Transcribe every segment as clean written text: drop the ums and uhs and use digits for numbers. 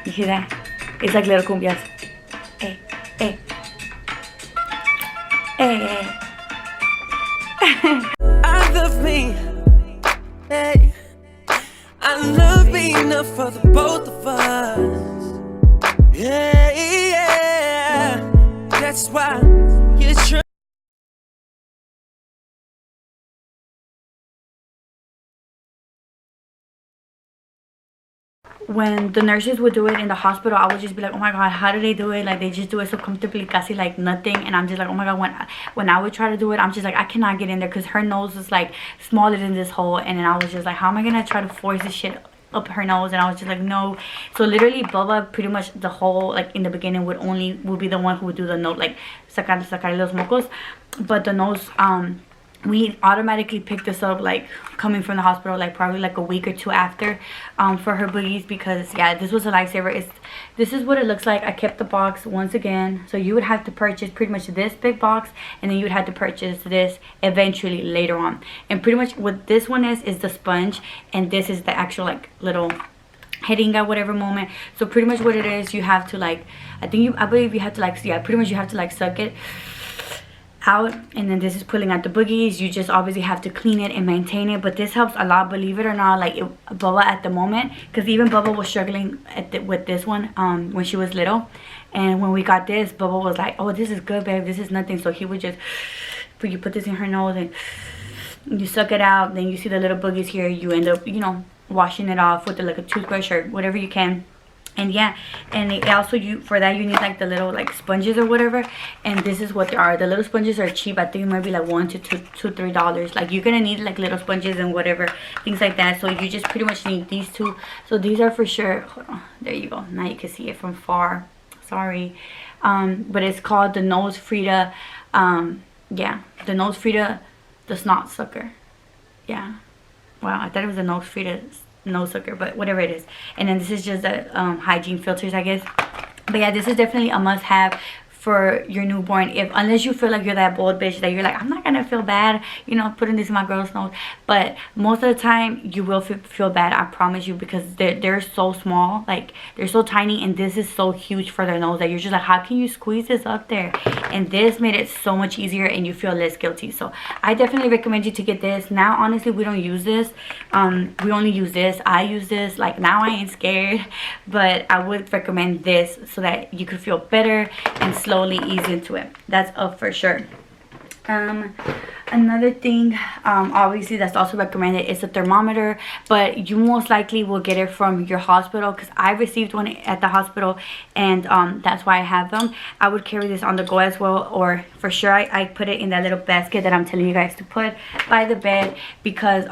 You hear that? It's like little cumbias. Hey, hey. Hey. I love me. Hey. I love me enough for the both of us. Yeah, yeah. That's why you try. When the nurses would do it in the hospital, I would just be like, oh my god, how do they do it? Like, they just do it so comfortably, casi like nothing. And I'm just like, oh my god, when I would try to do it, I'm just like, I cannot get in there because her nose is like smaller than this hole. And then I was just like, how am I gonna try to force this shit up her nose? And I was just like, no. So literally Bubba, pretty much the whole, like in the beginning, would be the one who would do the nose, like sacar los mocos. But the nose, we automatically picked this up like coming from the hospital, like probably like a week or two after, for her boogies, because yeah, this was a lifesaver. This is what it looks like. I kept the box once again, so you would have to purchase pretty much this big box, and then you would have to purchase this eventually later on. And pretty much what this one is the sponge, and this is the actual like little jeringa, whatever moment. So pretty much what it is, you have to like, I believe you have to like, yeah, pretty much you have to like suck it out, and then this is pulling out the boogies. You just obviously have to clean it and maintain it, but this helps a lot, believe it or not. Like Bubba at the moment, because even Bubba was struggling with this one when she was little, and when we got this, Bubba was like, oh, this is good, babe, this is nothing. So he would just you put this in her nose and you suck it out, then you see the little boogies here, you end up, you know, washing it off with like a toothbrush or whatever you can. And yeah, and it also, for that you need like the little like sponges or whatever, and this is what they are. The little sponges are cheap. I think it might be like $1 to $3. Like you're gonna need like little sponges and whatever, things like that. So you just pretty much need these two. So these are for sure, hold on, there you go, now you can see it from far, sorry. But it's called the Nose Frida, yeah, the Nose Frida, the snot sucker. Yeah, wow, I thought it was a Nose Frida nose sucker, but whatever it is. And then this is just the hygiene filters, I guess. But yeah, this is definitely a must-have for your newborn, unless you feel like you're that bold bitch that you're like, I'm not gonna feel bad, you know, putting this in my girl's nose. But most of the time you will feel bad, I promise you, because they're so small, like they're so tiny, and this is so huge for their nose that you're just like, how can you squeeze this up there? And this made it so much easier, and you feel less guilty. So I definitely recommend you to get this. Now honestly, we don't use this, we only use this. I use this, like now I ain't scared, but I would recommend this so that you could feel better and slowly ease into it. That's up for sure. Another thing, obviously that's also recommended, is a thermometer, but you most likely will get it from your hospital, because I received one at the hospital, and that's why I have them. I would carry this on the go as well, or for sure I put it in that little basket that I'm telling you guys to put by the bed, because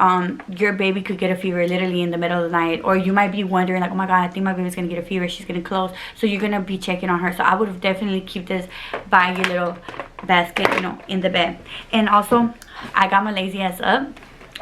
your baby could get a fever literally in the middle of the night, or you might be wondering like, oh my god, I think my baby's gonna get a fever, she's getting close, so you're gonna be checking on her. So I would definitely keep this by your little basket, you know, in the bed. And also, I got my lazy ass up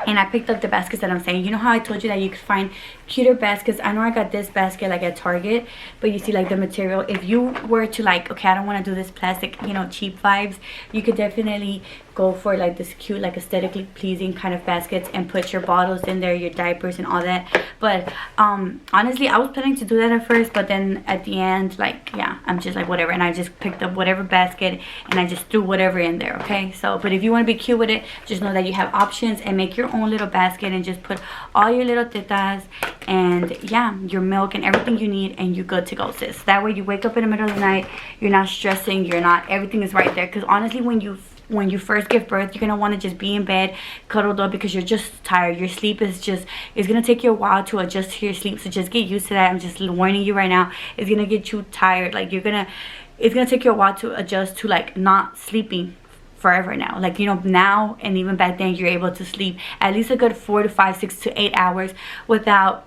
and I picked up the baskets that I'm saying. You know how I told you that you could find cuter baskets? I know I got this basket like at Target, but you see like the material, if you were to like, okay, I don't want to do this plastic, you know, cheap vibes, you could definitely go for like this cute, like aesthetically pleasing kind of baskets and put your bottles in there, your diapers and all that. But honestly, I was planning to do that at first, but then at the end, like, yeah, I'm just like whatever, and I just picked up whatever basket and I just threw whatever in there. Okay, so but if you want to be cute with it, just know that you have options, and make your own little basket and just put all your little tetas and yeah, your milk and everything you need, and you're good to go, sis. That way you wake up in the middle of the night, you're not stressing, you're not, everything is right there. Because honestly, when you first give birth, you're gonna want to just be in bed cuddled up because you're just tired. Your sleep is just, it's gonna take you a while to adjust to your sleep, so just get used to that. I'm just warning you right now, it's gonna get you tired. Like it's gonna take you a while to adjust to like not sleeping forever now. Like, you know, now and even back then, you're able to sleep at least a good 4 to 5, 6 to 8 hours without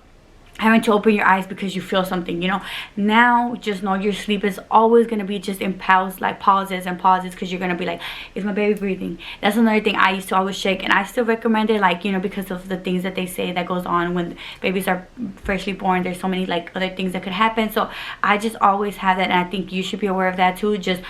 having to open your eyes because you feel something, you know. Now just know your sleep is always going to be just in pauses because you're going to be like, is my baby breathing? That's another thing I used to always check, and I still recommend it, like, you know, because of the things that they say that goes on when babies are freshly born. There's so many like other things that could happen, so I just always have that, and I think you should be aware of that too. Just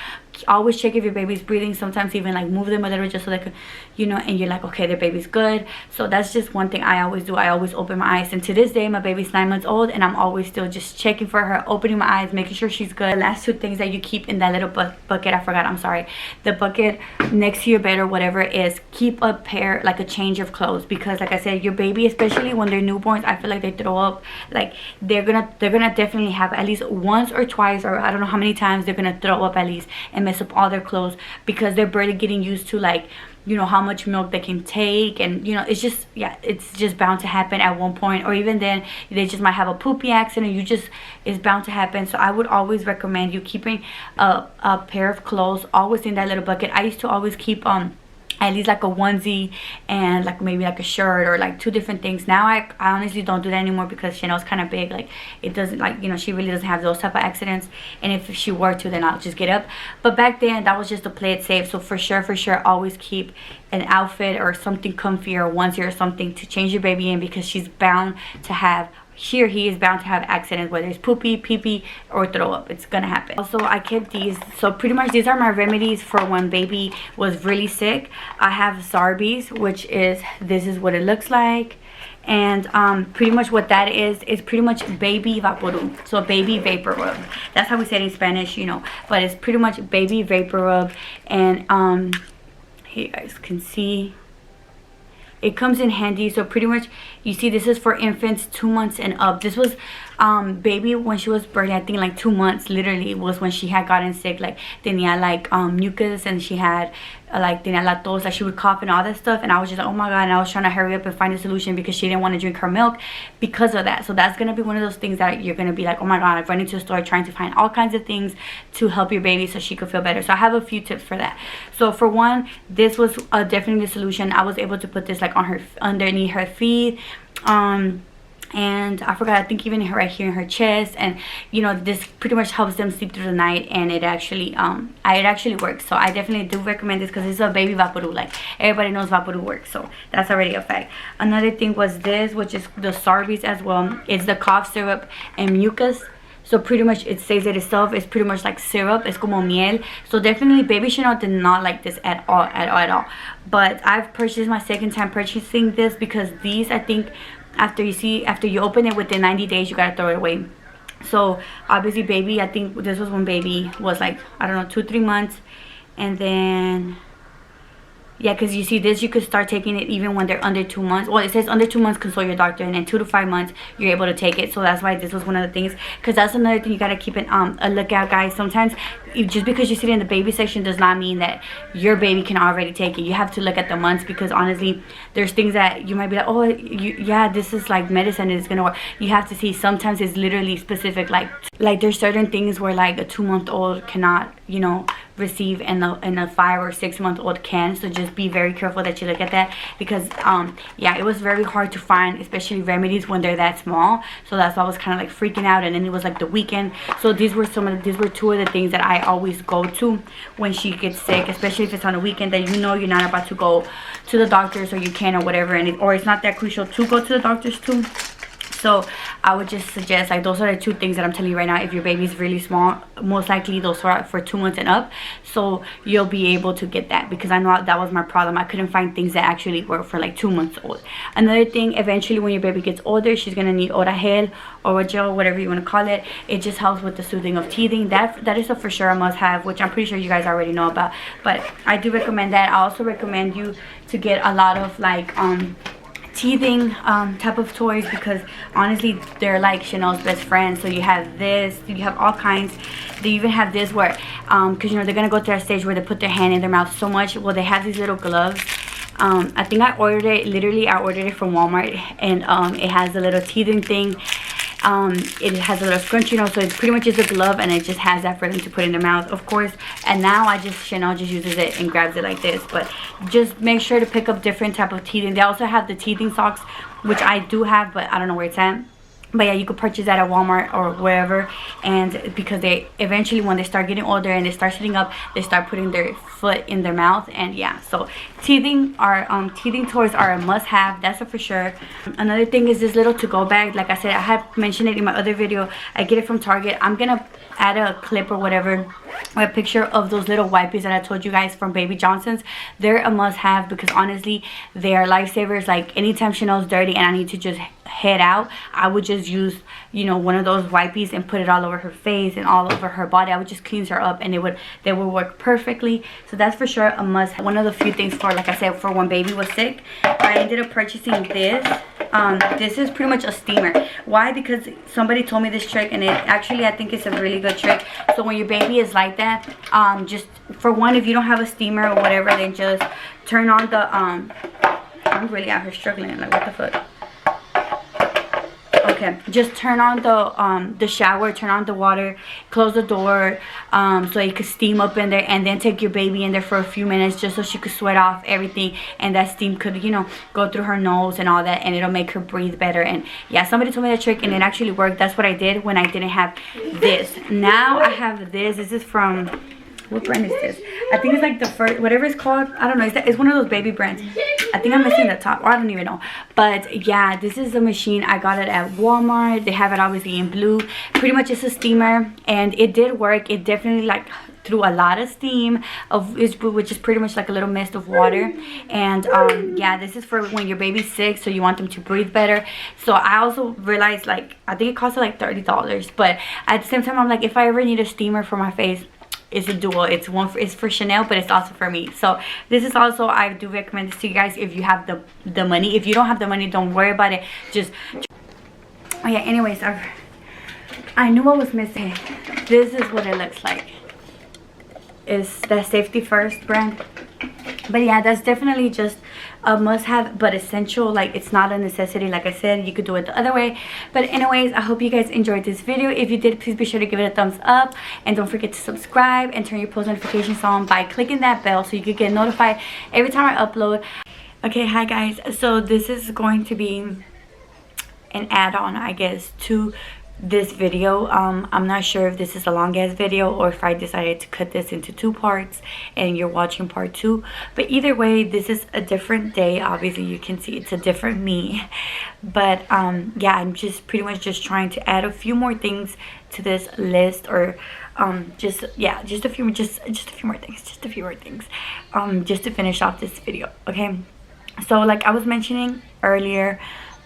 always check if your baby's breathing. Sometimes even like move them a little just so they could, you know, and you're like, okay, their baby's good. So that's just one thing I always do. I always open my eyes, and to this day my baby's 9 months old and I'm always still just checking for her, opening my eyes, making sure she's good. The last two things that you keep in that little bucket, I forgot, I'm sorry, the bucket next to your bed or whatever, is keep a pair, like a change of clothes, because like I said, your baby, especially when they're newborns, I feel like they throw up. Like they're gonna definitely have at least once or twice, or I don't know how many times, they're gonna throw up at least and mess up all their clothes, because they're barely getting used to, like, you know, how much milk they can take. And you know, it's just, yeah, it's just bound to happen at one point, or even then they just might have a poopy accident. It's bound to happen. So I would always recommend you keeping a pair of clothes always in that little bucket. I used to always keep at least like a onesie and like maybe like a shirt, or like two different things. Now I honestly don't do that anymore, because Chanel's kind of big. Like it doesn't, like, you know, she really doesn't have those type of accidents, and if she were to, then I'll just get up. But back then that was just to play it safe. So for sure always keep an outfit or something comfy, or onesie or something to change your baby in, because she's bound to have, he is bound to have accidents, whether it's poopy, pee-pee, or throw up. It's gonna happen. Also, I kept these. So pretty much these are my remedies for when baby was really sick. I have Zarbee's, which is, this is what it looks like. And pretty much what that is pretty much baby vaporu. So baby vapor rub. That's how we say it in Spanish, you know. But it's pretty much baby vapor rub. And here you guys can see, it comes in handy. So pretty much, you see, this is for infants 2 months and up. This was baby when she was birthing, I think like 2 months literally was when she had gotten sick. Like tenía like mucus, and she had like tenía la tos, like she would cough and all that stuff. And I was just like, oh my god, and I was trying to hurry up and find a solution, because she didn't want to drink her milk because of that. So that's gonna be one of those things that you're gonna be like, oh my god, I've run into a store trying to find all kinds of things to help your baby so she could feel better. So I have a few tips for that. So for one, this was definitely the solution. I was able to put this like on her, underneath her feet, and I forgot, I think even right here in her chest. And you know, this pretty much helps them sleep through the night, and it actually works. So I definitely do recommend this, because it's a baby vaporu. Like everybody knows vaporu works, so that's already a fact. Another thing was this, which is the Zarbee's as well. It's the cough syrup and mucus. So pretty much it says it itself. It's pretty much like syrup. It's como miel. So definitely baby Chanel did not like this at all. But I've purchased my second time purchasing this, because these, I think, after you open it within 90 days, you gotta throw it away. So obviously baby, I think this was when baby was like, I don't know, 2-3 months. And then, yeah, because you see this, you could start taking it even when they're under 2 months. Well, it says under 2 months, consult your doctor, and then 2 to 5 months you're able to take it. So that's why this was one of the things, because that's another thing you got to keep a lookout, guys. Sometimes just because you sit in the baby section does not mean that your baby can already take it. You have to look at the months, because honestly there's things that you might be like, oh, yeah, this is like medicine, it's gonna work. You have to see, sometimes it's literally specific, like there's certain things where like a 2-month-old cannot, you know, receive, and a 5 or 6 month old can. So just be very careful that you look at that, because yeah, it was very hard to find, especially remedies when they're that small. So that's why I was kind of like freaking out. And then it was like the weekend, so these were two of the things that I always go to when she gets sick, especially if it's on a weekend that you know you're not about to go to the doctors, or you can, or whatever, and or it's not that crucial to go to the doctors too. So I would just suggest, like, those are the two things that I'm telling you right now. If your baby's really small, most likely those are for 2 months and up, so you'll be able to get that, because I know that was my problem. I couldn't find things that actually were for like 2 months old. Another thing, eventually when your baby gets older, she's gonna need Orahel or gel, whatever you want to call it. It just helps with the soothing of teething. That is a for sure a must have, which I'm pretty sure you guys already know about, but I do recommend that. I also recommend you to get a lot of like teething type of toys, because honestly they're like Chanel's best friends. So you have this, you have all kinds. They even have this where because you know they're gonna go through a stage where they put their hand in their mouth so much. Well, they have these little gloves. I think I ordered it from Walmart, and it has a little teething thing. It has a little scrunchie, you know, so it pretty much is a glove, and it just has that for them to put in their mouth, of course. And now Chanel just uses it and grabs it like this. But just make sure to pick up different type of teething. They also have the teething socks, which I do have, but I don't know where it's at. But yeah, you could purchase that at Walmart or wherever. And because they eventually, when they start getting older and they start sitting up, they start putting their foot in their mouth. And yeah, so teething toys are a must-have, that's for sure. Another thing is this little to-go bag. Like I said, I had mentioned it in my other video. I get it from Target. I'm gonna add a clip or whatever, or a picture of those little wipes that I told you guys from Baby Johnson's. They're a must-have because honestly, they are lifesavers. Like anytime Chanel's dirty and I need to just head out, I would just use, you know, one of those wipes and put it all over her face and all over her body. I would just cleanse her up and they would work perfectly. So that's for sure a must. One of the few things for, like I said, for when baby was sick, I ended up purchasing this. This is pretty much a steamer. Why? Because somebody told me this trick, and it actually, I think it's a really good trick. So when your baby is like that, just for one, if you don't have a steamer or whatever, then just turn on the I'm really out here struggling, like what the fuck. Okay, just turn on the shower, turn on the water, close the door, so you could steam up in there, and then take your baby in there for a few minutes just so she could sweat off everything, and that steam could, you know, go through her nose and all that, and it'll make her breathe better. And yeah, somebody told me that trick and it actually worked. That's what I did when I didn't have this. Now I have this. This is from, what brand is this? I think it's like the first, whatever it's called. I don't know. It's one of those baby brands. I think I'm missing the top, or I don't even know. But yeah, this is a machine. I got it at Walmart. They have it obviously in blue. Pretty much it's a steamer, and it did work. It definitely like threw a lot of steam, which is pretty much like a little mist of water. And yeah, this is for when your baby's sick, so you want them to breathe better. So I also realized, like, I think it costed like $30, but at the same time I'm like, if I ever need a steamer for my face, it's a dual. It's for Chanel, but it's also for me. So this is also, I do recommend this to you guys if you have the money. If you don't have the money, don't worry about it. Just, oh yeah, anyways, I knew I was missing. This is what it looks like. It's the Safety First brand. But yeah, that's definitely just a must-have, but essential. Like, it's not a necessity. Like I said, you could do it the other way. But anyways, I hope you guys enjoyed this video. If you did, please be sure to give it a thumbs up, and don't forget to subscribe and turn your post notifications on by clicking that bell so you could get notified every time I upload. Okay, hi guys. So this is going to be an add-on, I guess, to this video. I'm not sure if this is a long ass video or if I decided to cut this into 2 parts and you're watching part 2, but either way, this is a different day. Obviously you can see it's a different me, but yeah, I'm just pretty much just trying to add a few more things to this list, or just a few more things just to finish off this video. Okay, so like I was mentioning earlier,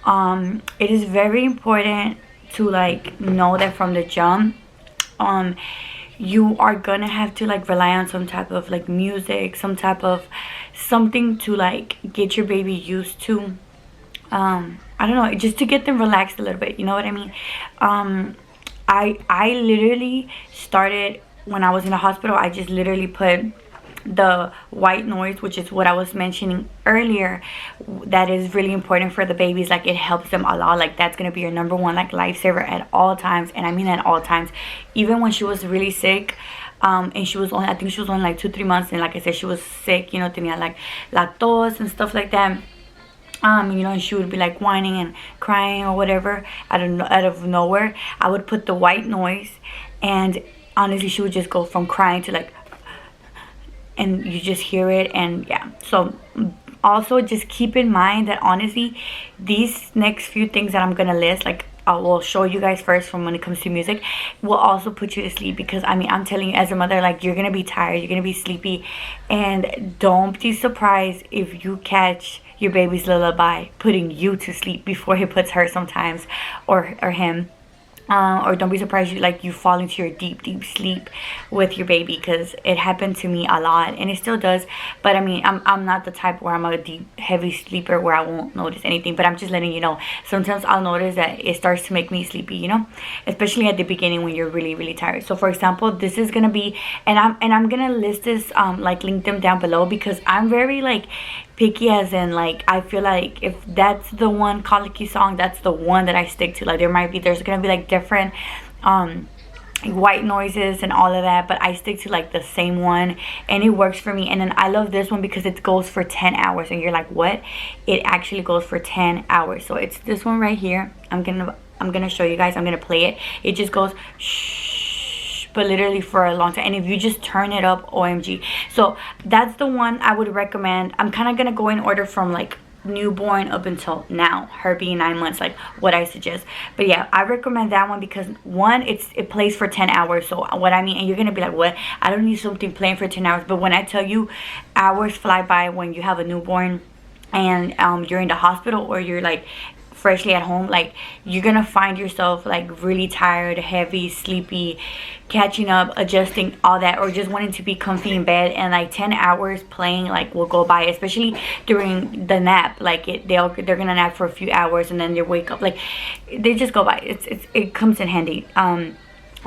it is very important to like know that from the jump, you are gonna have to like rely on some type of like music, some type of something to like get your baby used to, I don't know, just to get them relaxed a little bit, you know what I mean? I literally started when I was in the hospital. I just literally put the white noise, which is what I was mentioning earlier, that is really important for the babies. Like, it helps them a lot. Like, that's gonna be your number one like lifesaver at all times, and I mean at all times. Even when she was really sick, and she was only, I think she was only like 2-3 months, and like I said, she was sick, you know, tenía like lactose and stuff like that. You know, and she would be like whining and crying or whatever out of nowhere. I would put the white noise, and honestly, she would just go from crying to like, and you just hear it. And yeah, so also just keep in mind that honestly, these next few things that I'm gonna list, like I will show you guys first from when it comes to music, will also put you to sleep. Because I mean, I'm telling you, as a mother, like, you're gonna be tired, you're gonna be sleepy, and don't be surprised if you catch your baby's lullaby putting you to sleep before he puts her sometimes, or him. Or don't be surprised you fall into your deep sleep with your baby, because it happened to me a lot, and it still does. But I mean, I'm not the type where I'm a deep heavy sleeper where I won't notice anything, but I'm just letting you know, sometimes I'll notice that it starts to make me sleepy, you know, especially at the beginning when you're really tired. So for example, this is gonna be, and I'm gonna list this, like link them down below, because I'm very like picky, as in like, I feel like if that's the one colicky song, that's the one that I stick to. Like, there's gonna be like different white noises and all of that, but I stick to like the same one, and it works for me. And then I love this one because it goes for 10 hours, and you're like, what? It actually goes for 10 hours. So it's this one right here. I'm gonna I'm gonna show you guys. I'm gonna play it. It just goes shh, but literally for a long time. And if you just turn it up, OMG. So that's the one I would recommend. I'm kind of gonna go in order from like newborn up until now, her being 9 months, like what I suggest. But yeah, I recommend that one because one, it plays for 10 hours. So what I mean, and you're gonna be like, what? I don't need something playing for 10 hours. But when I tell you, hours fly by when you have a newborn and you're in the hospital or you're like freshly at home. Like, you're gonna find yourself like really tired, heavy, sleepy, catching up, adjusting, all that, or just wanting to be comfy in bed. And like 10 hours playing like will go by, especially during the nap. Like they're gonna nap for a few hours and then they wake up, like they just go by. It comes in handy,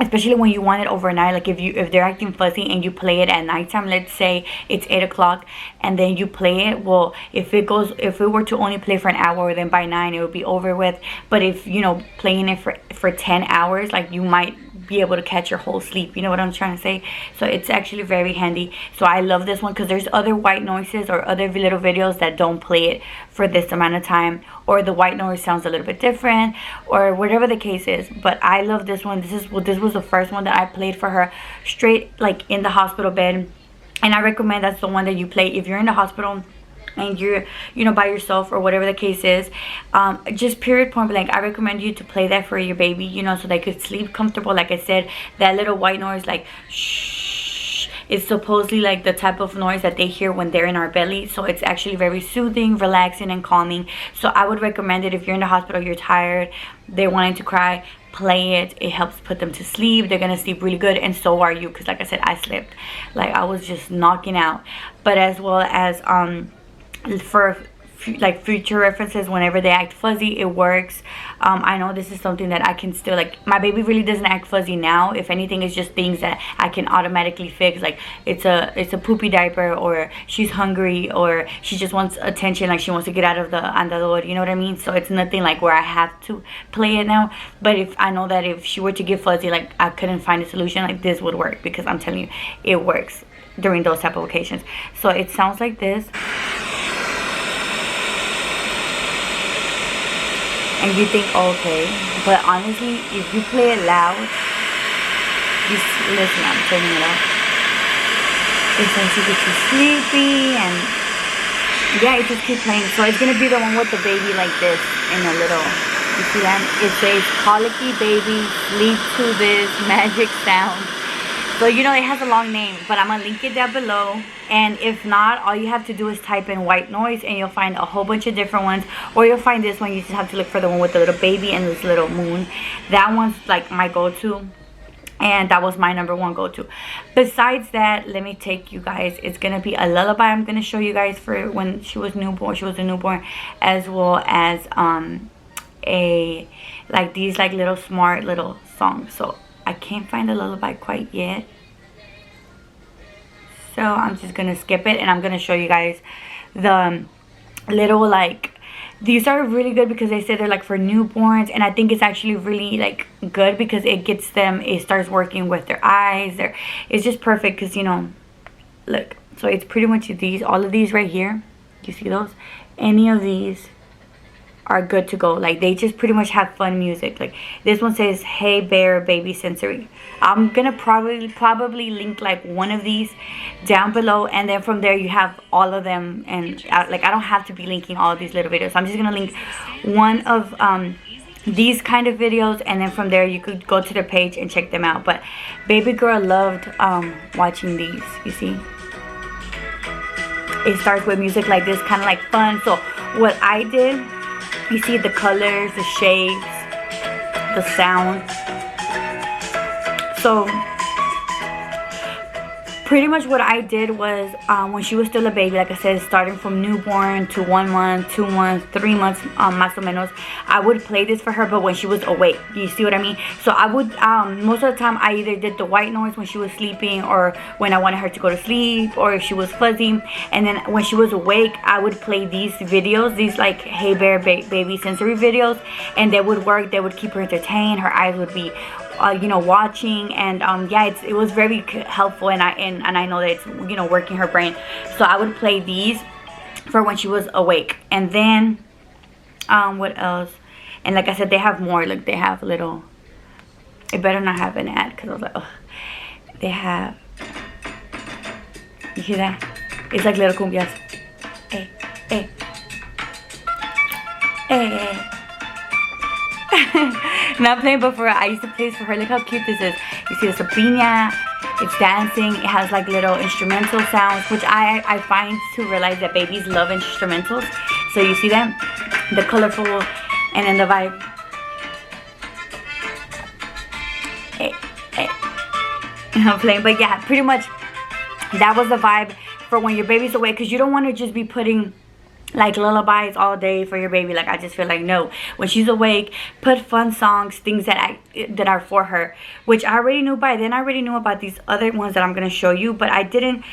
especially when you want it overnight. Like if they're acting fuzzy and you play it at nighttime, let's say it's 8 o'clock and then you play it, well, if it were to only play for an hour, then by 9 it would be over with. But if, you know, playing it for 10 hours, like you might be able to catch your whole sleep. You know what I'm trying to say? So it's actually very handy. So I love this one because there's other white noises or other little videos that don't play it for this amount of time, or the white noise sounds a little bit different, or whatever the case is. But I love this one. This was the first one that I played for her straight like in the hospital bed, and I recommend that's the one that you play if you're in the hospital and you're, you know, by yourself or whatever the case is. Just period, point blank, I recommend you to play that for your baby, you know, so they could sleep comfortable. Like I said, that little white noise, like shh, is supposedly like the type of noise that they hear when they're in our belly. So it's actually very soothing, relaxing, and calming. So I would recommend it if you're in the hospital, you're tired, they're wanting to cry, play it. It helps put them to sleep. They're gonna sleep really good, and so are you, because like I said, I slept like I was just knocking out. But as well as for like future references, whenever they act fuzzy, it works. I know this is something that I can still, like, my baby really doesn't act fuzzy now. If anything, it's just things that I can automatically fix, like it's a poopy diaper, or she's hungry, or she just wants attention, like she wants to get out of the andador, you know what I mean? So it's nothing like where I have to play it now. But if I know that if she were to get fuzzy, like I couldn't find a solution, like this would work, because I'm telling you, it works during those type of occasions. So it sounds like this. And you think, okay, but honestly, if you play it loud, listen, I'm turning it up. It starts to get you sleepy, and yeah, it just keeps playing. So it's gonna be the one with the baby like this in a little. You see that? It says colicky baby, sleep to this magic sound. So, you know, it has a long name, but I'm gonna link it down below. And if not, all you have to do is type in white noise and you'll find a whole bunch of different ones. Or you'll find this one. You just have to look for the one with the little baby and this little moon. That one's like my go-to, and that was my #1 go-to. Besides that, let me take you guys, it's gonna be a lullaby I'm gonna show you guys for when she was newborn. She was a newborn, as well as these like little smart little songs. So I can't find the lullaby quite yet, so I'm just gonna skip it, and I'm gonna show you guys the little, like, these are really good because they say they're like for newborns, and I think it's actually really like good because it starts working with their eyes. It's just perfect because, you know, look, so it's pretty much all of these right here, you see those? Any of these are good to go. Like, they just pretty much have fun music. Like this one says, "Hey Bear Baby Sensory." I'm gonna probably link like one of these down below, and then from there you have all of them. And like, I don't have to be linking all of these little videos. I'm just gonna link one of these kind of videos, and then from there you could go to their page and check them out. But baby girl loved watching these. You see, it starts with music like this, kind of like fun. So what I did, you see the colors, the shapes, the sound. So pretty much what I did was, when she was still a baby, like I said, starting from newborn to 1 month, 2 months, 3 months, más o menos, I would play this for her, but when she was awake. You see what I mean? So I would, most of the time, I either did the white noise when she was sleeping, or when I wanted her to go to sleep, or if she was fuzzy. And then when she was awake, I would play these videos, these like Hey Bear Baby Sensory videos, and they would work. They would keep her entertained. Her eyes would be you know, watching, and yeah, it was very helpful, and I know that it's, you know, working her brain. So I would play these for when she was awake. And then what else? And like I said, they have more. Look, they have little, it better not have an ad, because I was like, oh. They have, you hear that? It's like little cumbias. Hey, hey. Hey. Not playing, but I used to play this for her. Look how cute this is. You see the Sabrina, it's dancing. It has like little instrumental sounds, which I find to realize that babies love instrumentals. So you see them? The colorful, and then the vibe. Hey, hey. I'm playing, but yeah, pretty much that was the vibe for when your baby's awake, because you don't want to just be putting like lullabies all day for your baby. Like, I just feel like, no, when she's awake, put fun songs, things that are for her, which I already knew by then. I already knew about these other ones that I'm gonna show you, but I didn't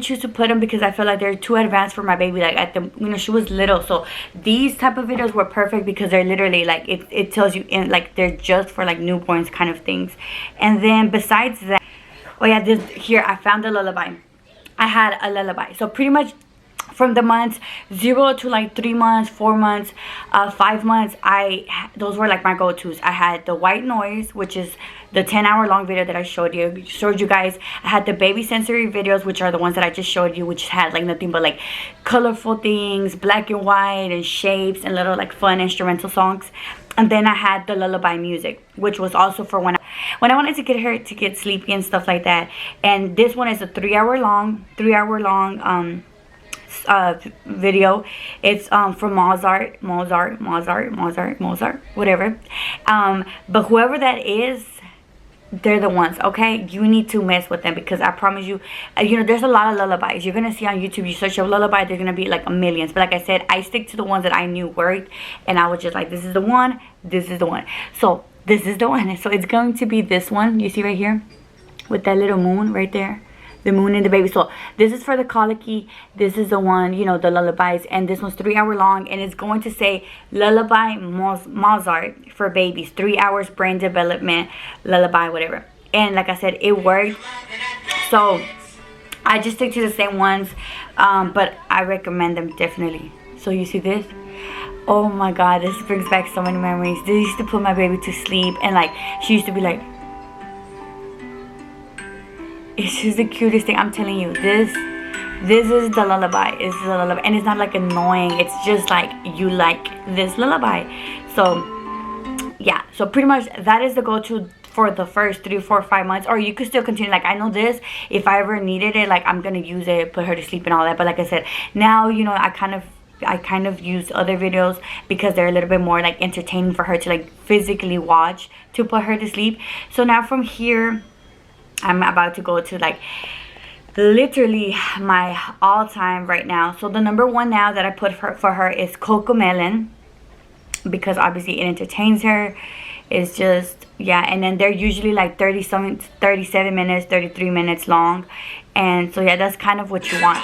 choose to put them because I feel like they're too advanced for my baby. Like, at the, you know, she was little, so these type of videos were perfect because they're literally like, it tells you in, like, they're just for like newborns kind of things. And then besides that, oh yeah, this here, I found a lullaby. I had a lullaby. So pretty much from the months 0 to like 3 months, 4 months, 5 months, those were like my go-tos. I had the white noise, which is the 10-hour long video that I showed you guys. I had the baby sensory videos, which are the ones that I just showed you, which had like nothing but like colorful things, black and white and shapes and little like fun instrumental songs. And then I had the lullaby music, which was also for when I wanted to get her to get sleepy and stuff like that. And this one is a 3-hour long video. It's from Mozart, whatever. But whoever that is, they're the ones, okay? You need to mess with them, because I promise you, you know, there's a lot of lullabies. You're gonna see on YouTube, you search up lullaby, they're gonna be like a millions. But like I said, I stick to the ones that I knew worked, and I was just like, this is the one, this is the one. So this is the one. So it's going to be this one. You see right here with that little moon right there, the moon and the baby. So this is for the colicky. This is the one, you know, the lullabies, and this one's 3-hour long, and it's going to say lullaby Mozart for babies, 3 hours brain development lullaby, whatever. And like I said, it worked. So I just stick to the same ones, but I recommend them definitely. So you see this? Oh my god, this brings back so many memories. This used to put my baby to sleep, and like she used to be like, it's just the cutest thing. I'm telling you, this is the lullaby. This is the lullaby, and it's not like annoying. It's just like you like this lullaby. So yeah, so pretty much that is the go-to for the first 3, 4, 5 months. Or you could still continue. Like, I know this, if I ever needed it, like, I'm gonna use it, put her to sleep and all that. But like I said, now, you know, I kind of use other videos because they're a little bit more like entertaining for her to like physically watch to put her to sleep. So now from here, I'm about to go to like literally my all-time right now. So the number one now that I put for her is Cocomelon, because obviously it entertains her. It's just, yeah. And then they're usually like 37 minutes, 33 minutes long. And so yeah, that's kind of what you want.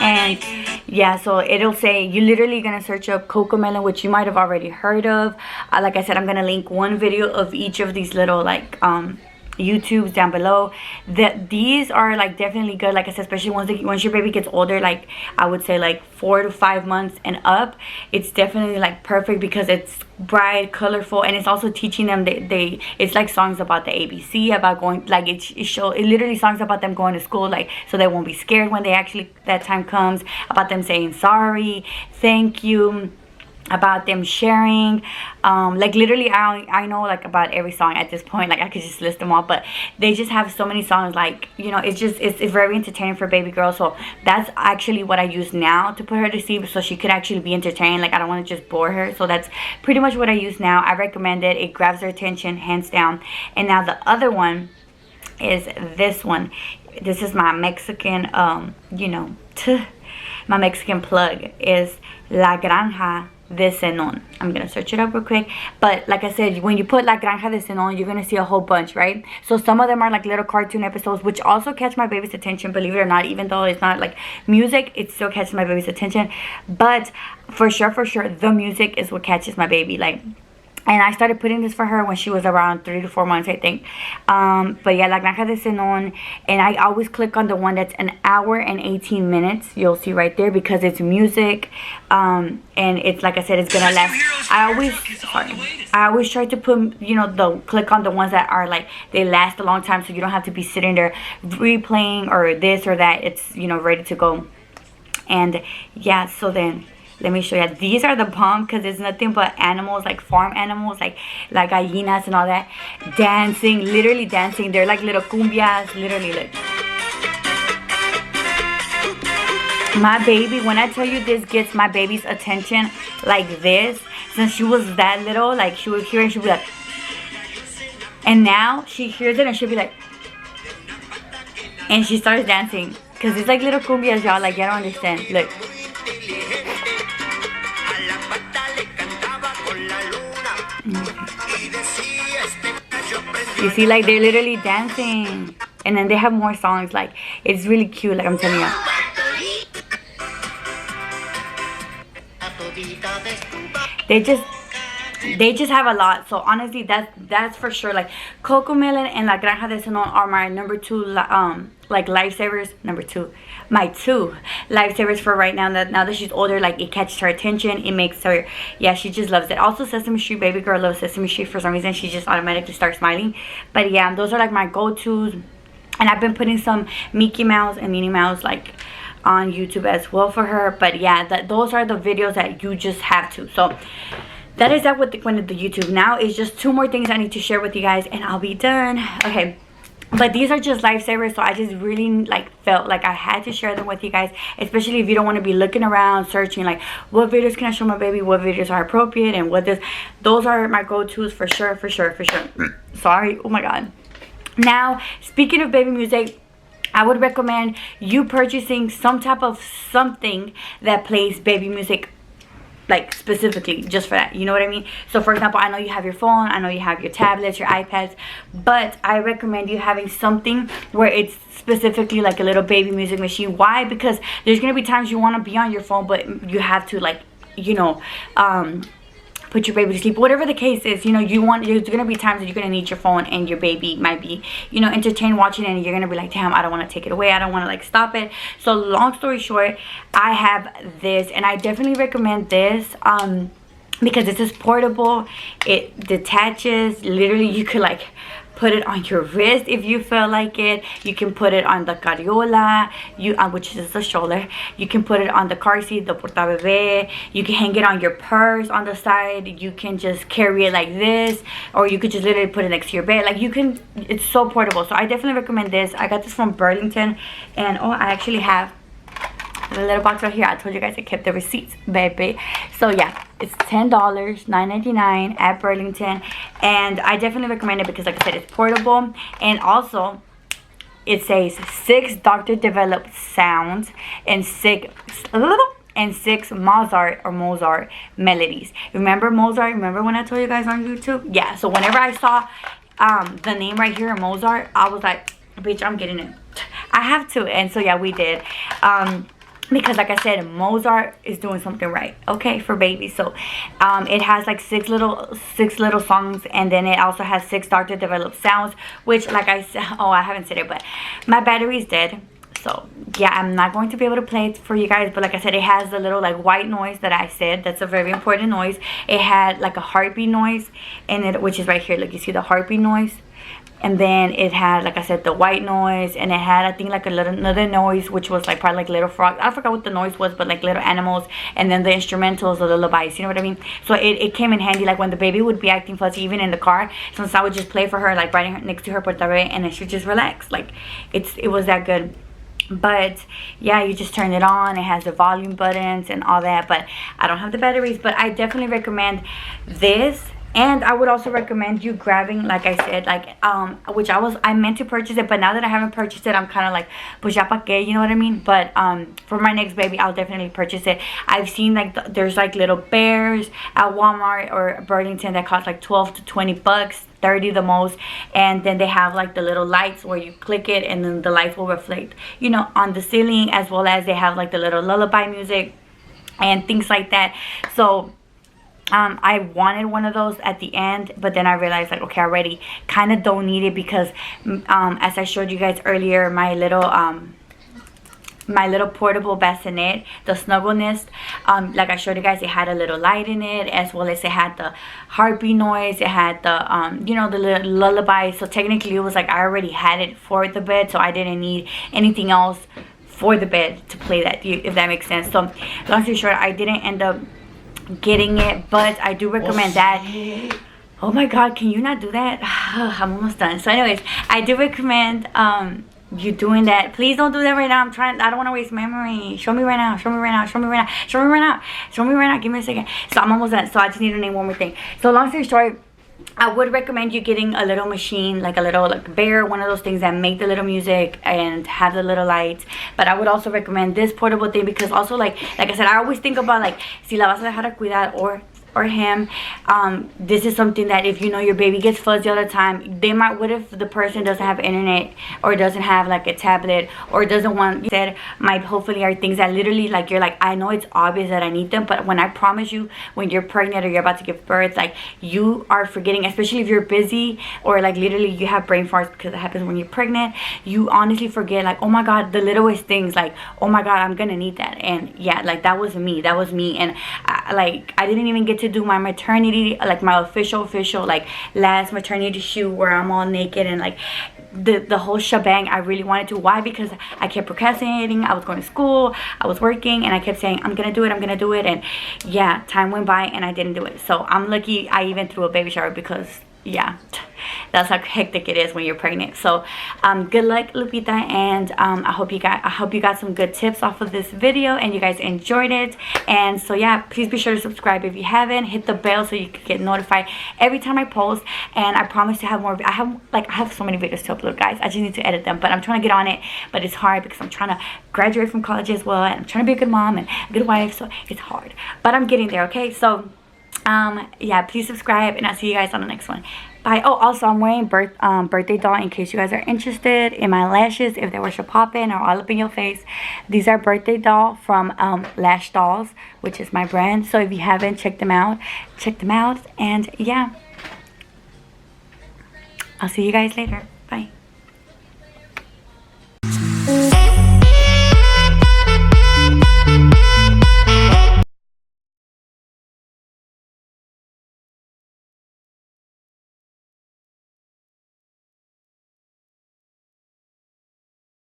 And yeah, so it'll say, you literally gonna search up Cocomelon, which you might have already heard of. Like I said, I'm gonna link one video of each of these little like YouTubes down below. These are like definitely good. Like I said, especially once your baby gets older, like I would say like 4 to 5 months and up, it's definitely like perfect because it's bright, colorful, and it's also teaching them it's like songs about the ABC, about going, like it literally songs about them going to school, like so they won't be scared when they actually that time comes, about them saying sorry, thank you, about them sharing, like literally I know like about every song at this point. Like I could just list them all, but they just have so many songs, like, you know, it's very entertaining for baby girls. So that's actually what I use now to put her to sleep, so she could actually be entertained. Like I don't want to just bore her. So that's pretty much what I use now. I recommend it. It grabs their attention hands down. And now the other one is this one. This is my Mexican you know, my Mexican plug is La Granja de Zenon. I'm gonna search it up real quick, but like I said, when you put La Granja de Zenon, you're gonna see a whole bunch, right? So some of them are like little cartoon episodes, which also catch my baby's attention, believe it or not. Even though it's not like music, it still catches my baby's attention. But for sure, the music is what catches my baby. Like And I started putting this for her when she was around 3 to 4 months, I think. But yeah, La Granja de Zenon. And I always click on the one that's an hour and 18 minutes. You'll see right there because it's music. And it's, like I said, it's gonna last. I always try to put, you know, click on the ones that are like, they last a long time, so you don't have to be sitting there replaying or this or that. It's, you know, ready to go. And yeah, so then let me show you. These are the bomb because it's nothing but animals, like farm animals, like gallinas and all that, dancing, literally dancing. They're like little cumbias, literally. Like my baby, when I tell you this gets my baby's attention like this, since she was that little, like she would hear it, she'd be like, and now she hears it and she'll be like, and she starts dancing because it's like little cumbias, y'all. Like, you don't understand. Look. You see, like, they're literally dancing. And then they have more songs. Like, it's really cute, like I'm telling you. They just have a lot. So honestly, that's for sure. Like, Cocomelon and La Granja de Zenon are my number 2 like lifesavers. My 2 lifesavers for right now. Now that she's older, like, it catches her attention. It makes her, yeah, she just loves it. Also, Sesame Street. Baby girl loves Sesame Street. For some reason, she just automatically starts smiling. But yeah, those are like my go-tos. And I've been putting some Mickey Mouse and Minnie Mouse like on YouTube as well for her. But yeah, those are the videos that you just have to. So that is that with the YouTube. Now it's just 2 more things I need to share with you guys and I'll be done. Okay, but these are just lifesavers, so I just really like felt like I had to share them with you guys, especially if you don't want to be looking around searching like what videos can I show my baby, what videos are appropriate, and what this. Those are my go-tos for sure. Sorry, oh my god. Now, speaking of baby music, I would recommend you purchasing some type of something that plays baby music, like specifically just for that, you know what I mean? So for example, I know you have your phone, I know you have your tablets, your iPads, but I recommend you having something where it's specifically like a little baby music machine. Why? Because there's gonna be times you want to be on your phone, but you have to, like, you know, put your baby to sleep, whatever the case is. You know, there's gonna be times that you're gonna need your phone and your baby might be, you know, entertained watching it, and you're gonna be like, damn, I don't want to take it away, I don't want to like stop it. So long story short, I have this, and I definitely recommend this because this is portable. It detaches. Literally, you could like put it on your wrist if you feel like it. You can put it on the carriola, which is the stroller. You can put it on the car seat, the portabebé. You can hang it on your purse on the side. You can just carry it like this, or you could just literally put it next to your bed. Like, you can, it's so portable. So I definitely recommend this. I got this from Burlington, and oh, I actually have the little box right here. I told you guys I kept the receipts, baby. So yeah, it's $10, $9.99 at Burlington, and I definitely recommend it because, like I said, it's portable, and also it says 6 doctor developed sounds and 6 Mozart melodies. Remember Mozart? Remember when I told you guys on YouTube? Yeah, so whenever I saw the name right here, Mozart, I was like, bitch, I'm getting it. I have to. And so yeah, we did. Because like I said, Mozart is doing something right, okay, for babies. So it has like 6 little songs, and then it also has 6 doctor developed sounds, which, like I said, oh, I haven't said it, but my battery is dead. So yeah, I'm not going to be able to play it for you guys, but like I said, it has the little like white noise that I said. That's a very important noise. It had like a heartbeat noise in it, which is right here. Like, you see the heartbeat noise? And then it had, like I said, the white noise, and it had, I think, like another noise, which was like probably like little frogs. I forgot what the noise was, but like little animals, and then the instrumentals, the lullabies, you know what I mean? So it came in handy, like when the baby would be acting fuzzy, even in the car, since I would just play for her, like right next to her portabé, and then she'd just relax. Like, it was that good. But yeah, you just turn it on. It has the volume buttons and all that, but I don't have the batteries. But I definitely recommend this. And I would also recommend you grabbing, like I said, like which I meant to purchase it, but now that I haven't purchased it, I'm kind of like, pues ya pa qué, you know what I mean? But for my next baby, I'll definitely purchase it. I've seen like there's like little bears at Walmart or Burlington that cost like 12 to 20 bucks, 30 the most, and then they have like the little lights where you click it and then the lights will reflect, you know, on the ceiling, as well as they have like the little lullaby music and things like that. So I wanted one of those at the end, but then I realized like, okay, I already kind of don't need it because as I showed you guys earlier, my little portable bassinet, the Snuggle Nest, like I showed you guys, it had a little light in it, as well as it had the heartbeat noise, it had the you know, the little lullaby. So technically it was like I already had it for the bed, so I didn't need anything else for the bed to play that, if that makes sense. So long story short, I didn't end up getting it, but I do recommend that. Oh my god, can you not do that? I'm almost done. So anyways, I do recommend you doing that. Please don't do that right now. I don't want to waste memory. Show me right now. Show me right now. Show me right now. Show me right now. Show me right now. Give me a second. So I'm almost done. So I just need to name one more thing. So long story short, I would recommend you getting a little machine, like a little like bear, one of those things that make the little music and have the little lights. But I would also recommend this portable thing because also like I said, I always think about like si la vas a dejar a cuidar or him, this is something that if you know your baby gets fuzzy all the time, they might, what if the person doesn't have internet or doesn't have like a tablet or doesn't want, said might hopefully are things that literally like you're like, I know it's obvious that I need them, but when I promise you, when you're pregnant or you're about to give birth, like you are forgetting, especially if you're busy or like literally you have brain farts, because it happens when you're pregnant. You honestly forget like, oh my god, the littlest things, like oh my god, I'm gonna need that. And yeah, like that was me, and I didn't even get to do my maternity, like my official like last maternity shoot where I'm all naked and like the whole shebang. I really wanted to. Why? Because I kept procrastinating. I was going to school, I was working, and I kept saying I'm gonna do it, and yeah, time went by and I didn't do it. So I'm lucky I even threw a baby shower because yeah, that's how hectic it is when you're pregnant. So good luck, Lupita, and I hope you got some good tips off of this video and you guys enjoyed it. And so yeah, please be sure to subscribe if you haven't. Hit the bell so you can get notified every time I post, and I promise to have more. I have so many videos to upload, guys. I just need to edit them, but I'm trying to get on it, but it's hard because I'm trying to graduate from college as well, and I'm trying to be a good mom and a good wife, so it's hard, but I'm getting there. Okay, so yeah, please subscribe and I'll see you guys on the next one. Bye. Oh, also I'm wearing birthday doll in case you guys are interested in my lashes, if they were to pop in or all up in your face. These are birthday doll from Lash Dolls, which is my brand. So if you haven't checked them out, and yeah, I'll see you guys later.